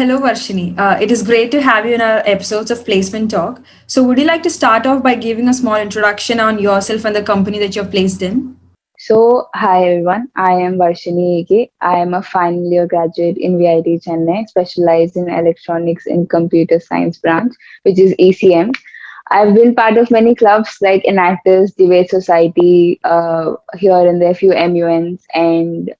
Hello, Varshini. It is great to have you in our episodes of Placement Talk. So, would you like to start off by giving a small introduction on yourself and the company that you're placed in? Hi everyone. I am Varshini Ege. I am a final year graduate in VIT Chennai, specialized in electronics and computer science branch, which is ECM. I've been part of many clubs like Enactors, Debate Society, here and there, few MUNs, and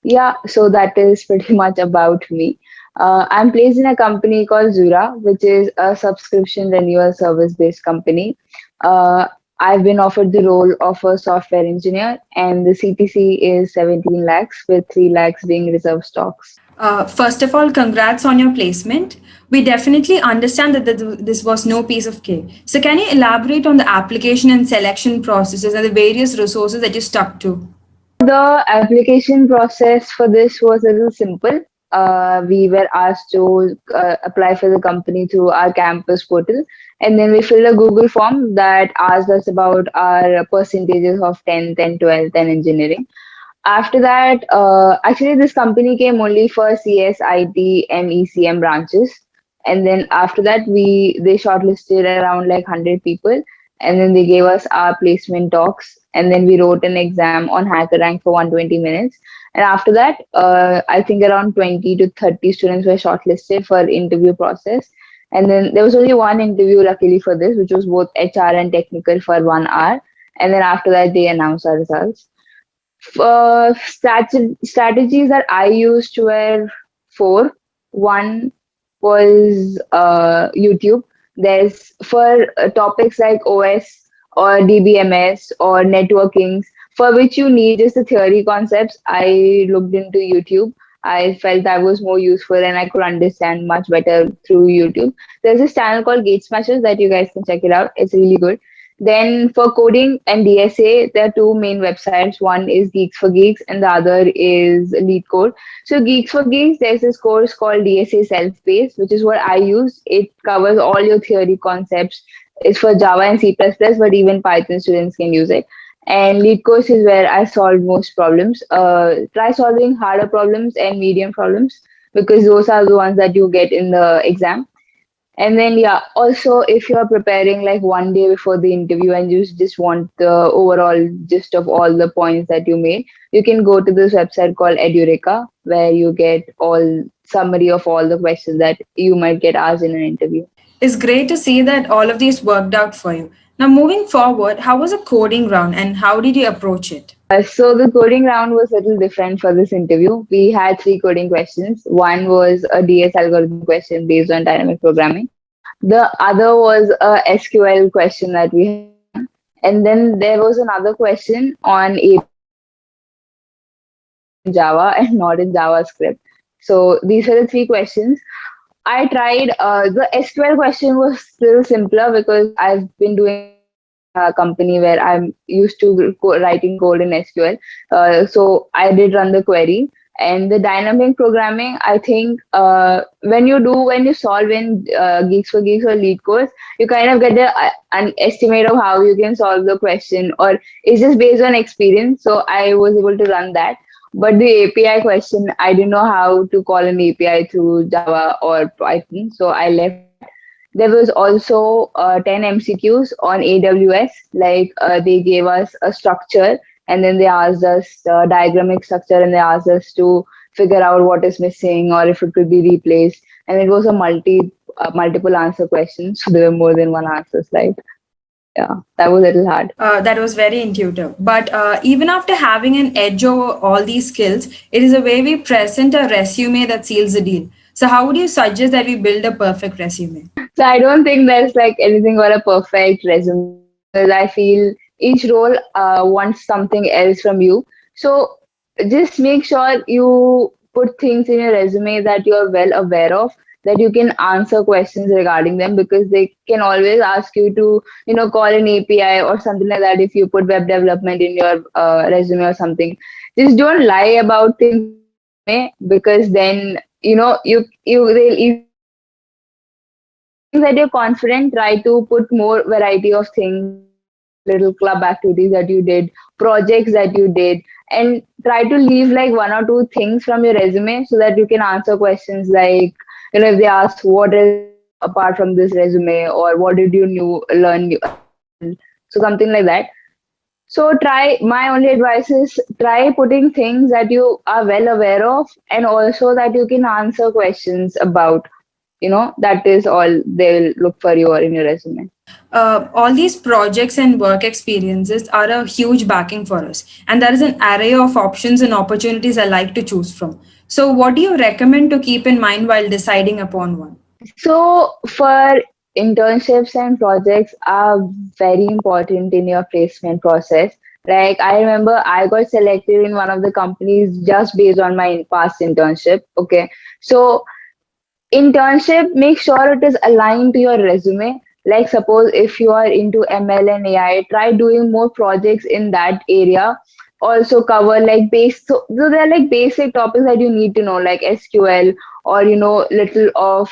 yeah, so that is pretty much about me. I'm placed in a company called Zuora, which is a subscription renewal service based company. Uh, I've been offered the role of a software engineer, and the CTC is 17 lakhs, with 3 lakhs being reserved stocks. First of all, congrats on your placement. We definitely understand that this was no piece of cake. So, can you elaborate on the application and selection processes and the various resources that you stuck to? The application process for this was a little simple. We were asked to apply for the company through our campus portal, and then we filled a Google form that asked us about our percentages of 10th and 12th and engineering. After that, actually, this company came only for CS, IT, and ECM branches. And then after that, they shortlisted around like 100 people, and then they gave us our placement talks. And then we wrote an exam on HackerRank for 120 minutes. And after that, I think around 20 to 30 students were shortlisted for interview process. And then there was only one interview, luckily for this, which was both HR and technical for 1 hour. And then after that, they announced our results. Strategies that I used were four. One was YouTube. There's for topics like OS or DBMS or networkings, for which you need just the theory concepts. I looked into YouTube. I felt that was more useful and I could understand much better through YouTube. There's this channel called Gate Smashers that you guys can check it out. It's really good. Then for coding and DSA, there are two main websites. One is Geeks for Geeks and the other is Lead Code. So Geeks for Geeks, there's this course called DSA Self-Paced, which is what I use. It covers all your theory concepts. It's for Java and C++, but even Python students can use it. And Lead Course is where I solve most problems. Try solving harder problems and medium problems because those are the ones that you get in the exam. And then, yeah, also if you're preparing like 1 day before the interview and you just want the overall gist of all the points that you made, you can go to this website called Edureka, where you get all summary of all the questions that you might get asked in an interview. It's great to see that all of these worked out for you. Now, moving forward, how was a coding round and how did you approach it? So the coding round was a little different for this interview. We had three coding questions. One was a DS algorithm question based on dynamic programming. The other was a SQL question that we had. And then there was another question on Java and not in JavaScript. So these are the three questions. I tried the SQL question was still simpler because I've been doing a company where I'm used to writing code in SQL. So I did run the query. And the dynamic programming, I think when you solve in Geeks for Geeks or Lead Course, you kind of get an estimate of how you can solve the question, or it's just based on experience. So I was able to run that. But the API question, I didn't know how to call an API through Java or Python, so I left. There was also 10 MCQs on AWS. Like they gave us a structure and then they asked us the diagrammic structure and they asked us to figure out what is missing or if it could be replaced. And it was a multiple answer question. So there were more than one answer slide. Yeah, that was a little hard. That was very intuitive. But even after having an edge over all these skills, it is a way we present a resume that seals the deal. So, how would you suggest that we build a perfect resume? So I don't think there's like anything but a perfect resume because I feel each role wants something else from you. So just make sure you put things in your resume that you're well aware of, that you can answer questions regarding them, because they can always ask you to, call an API or something like that if you put web development in your resume or something. Just don't lie about things, because then they'll that you're confident, try to put more variety of things, little club activities that you did, projects that you did, and try to leave like one or two things from your resume so that you can answer questions like if they ask what is apart from this resume, or what did you learn new, so something like that. So my only advice is try putting things that you are well aware of, and also that you can answer questions about. That is all they will look for you in your resume. All these projects and work experiences are a huge backing for us, and there is an array of options and opportunities I like to choose from. So, what do you recommend to keep in mind while deciding upon one? So for internships and projects are very important in your placement process. Like I remember I got selected in one of the companies just based on my past internship. Okay. So internship, make sure it is aligned to your resume. Like suppose if you are into ML and AI, try doing more projects in that area. Also cover like so there are like basic topics that you need to know, like SQL, or little of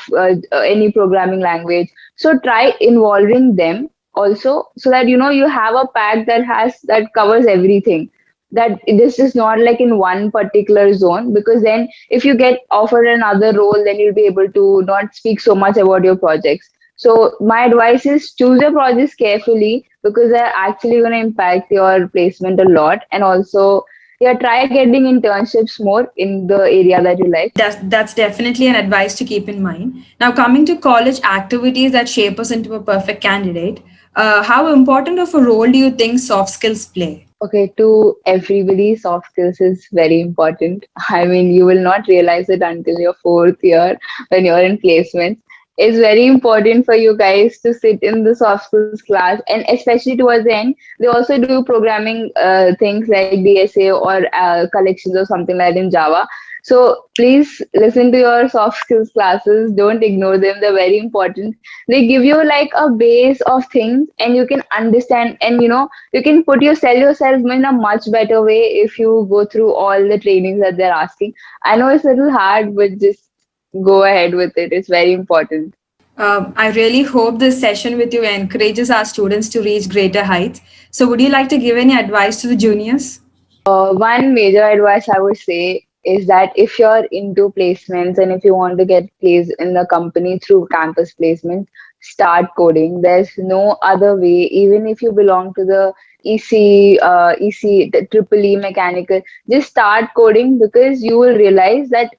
any programming language. So try involving them also, so that you have a pack that covers everything, that this is not like in one particular zone, because then if you get offered another role, then you'll be able to not speak so much about your projects. So my advice is choose your projects carefully, because they're actually going to impact your placement a lot. And also, yeah, try getting internships more in the area that you like. That's definitely an advice to keep in mind. Now, coming to college activities that shape us into a perfect candidate, how important of a role do you think soft skills play? Okay, to everybody, soft skills is very important. I mean, you will not realize it until your fourth year when you're in placements. It's very important for you guys to sit in the soft skills class, and especially towards the end, they also do programming things like DSA or collections or something like in Java. So please listen to your soft skills classes. Don't ignore them. They're very important. They give you like a base of things, and you can understand, and you can sell yourself in a much better way if you go through all the trainings that they're asking. I know it's a little hard, but just go ahead with it. It's very important. I really hope this session with you encourages our students to reach greater heights. So, would you like to give any advice to the juniors? One major advice I would say is that if you're into placements and if you want to get placed in the company through campus placements, start coding. There's no other way. Even if you belong to the the triple E mechanical, just start coding, because you will realize that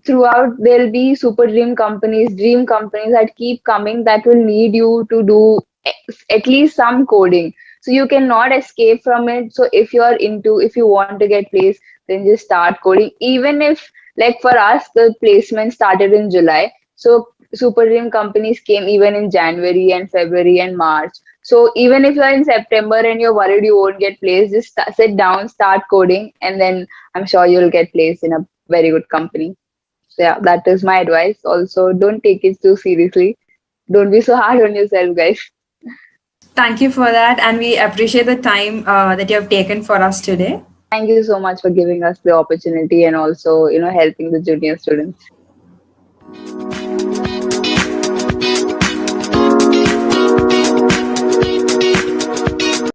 throughout there'll be super dream companies that keep coming, that will need you to do at least some coding, so you cannot escape from it. So if you want to get placed, then just start coding. Even if, like for us, the placement started in July, so super dream companies came even in January and February and March. So even if you're in September and you're worried you won't get placed, just sit down, start coding, and then I'm sure you'll get placed in a very good company. So yeah, that is my advice. Also, don't take it too seriously. Don't be so hard on yourself, guys. Thank you for that, and we appreciate the time that you have taken for us today. Thank you so much for giving us the opportunity, and also, helping the junior students.